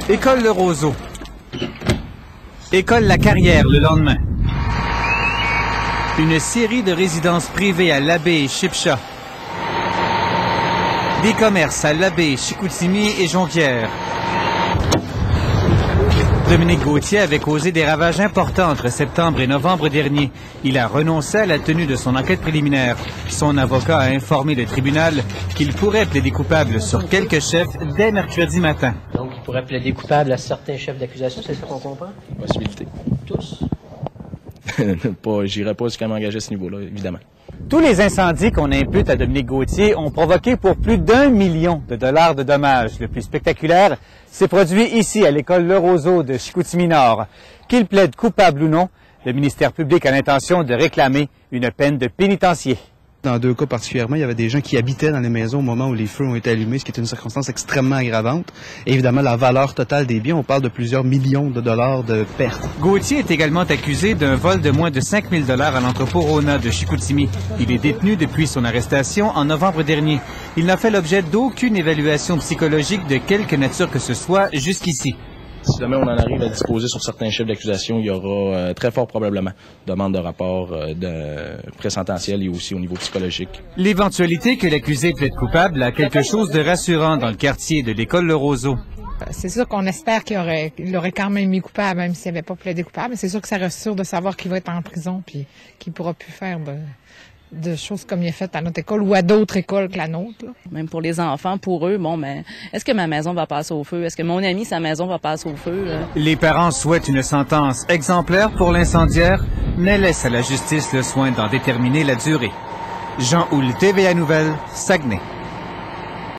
École Le Roseau. École La Carrière le lendemain. Une série de résidences privées à Labbé et Shipsha. Des commerces à Labbé, Chicoutimi et Jonquière. Dominique Gauthier avait causé des ravages importants entre septembre et novembre dernier. Il a renoncé à la tenue de son enquête préliminaire. Son avocat a informé le tribunal qu'il pourrait plaider coupable sur quelques chefs dès mercredi matin. Donc, il pourrait plaider coupable à certains chefs d'accusation, c'est ça qu'on comprend? Possibilité. Tous? J'irai pas jusqu'à m'engager à ce niveau-là, évidemment. Tous les incendies qu'on impute à Dominique Gauthier ont provoqué pour plus d'1 million de dollars de dommages. Le plus spectaculaire s'est produit ici, à l'école Le Roseau de Chicoutimi-Nord. Qu'il plaide coupable ou non, le ministère public a l'intention de réclamer une peine de pénitencier. Dans 2 cas particulièrement, il y avait des gens qui habitaient dans les maisons au moment où les feux ont été allumés, ce qui est une circonstance extrêmement aggravante. Et évidemment, la valeur totale des biens, on parle de plusieurs millions de dollars de pertes. Gauthier est également accusé d'un vol de moins de 5 000 $ à l'entrepôt Rona de Chicoutimi. Il est détenu depuis son arrestation en novembre dernier. Il n'a fait l'objet d'aucune évaluation psychologique de quelque nature que ce soit jusqu'ici. Si jamais on en arrive à disposer sur certains chefs d'accusation, il y aura très fort probablement demande de rapport présententiel et aussi au niveau psychologique. L'éventualité que l'accusé plaide coupable a quelque chose de rassurant dans le quartier de l'école Le Roseau. C'est sûr qu'on espère qu'il aurait quand même mis coupable, même s'il n'avait pas plaidé coupable. Mais c'est sûr que ça rassure de savoir qu'il va être en prison puis qu'il ne pourra plus faire de choses comme il a fait à notre école ou à d'autres écoles que la nôtre. Là. Même pour les enfants, pour eux, est-ce que ma maison va passer au feu? Est-ce que mon ami, sa maison va passer au feu? Les parents souhaitent une sentence exemplaire pour l'incendiaire, mais laissent à la justice le soin d'en déterminer la durée. Jean Houle, TVA Nouvelles, Saguenay.